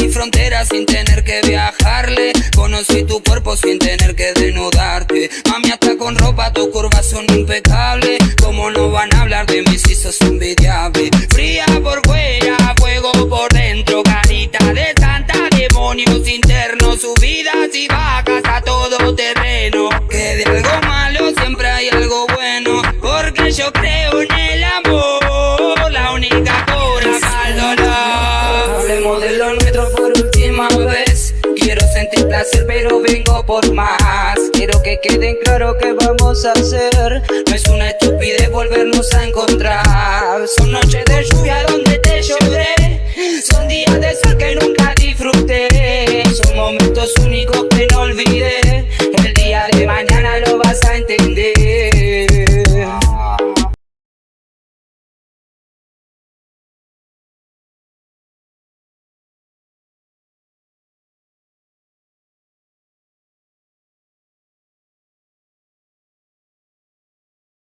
mi frontera sin tener que viajarle. Conocí tu cuerpo sin tener que desnudarte. Mami, hasta con ropa tus curvas son impecables. ¿Cómo no van a hablar de mí si sos envidiable? Fría por fuera, fuego por dentro, carita de santa, demonios internos, subidas y bajas a todo terreno. Que de algo malo siempre hay algo bueno, porque yo creo en el amor, la única cura para el dolor. Hablemos de lo nuestro por última vez. Quiero sentir placer pero vengo por más. Quiero que quede claro que vamos a hacer. No es una estupidez volvernos a encontrar. Son noches de lluvia donde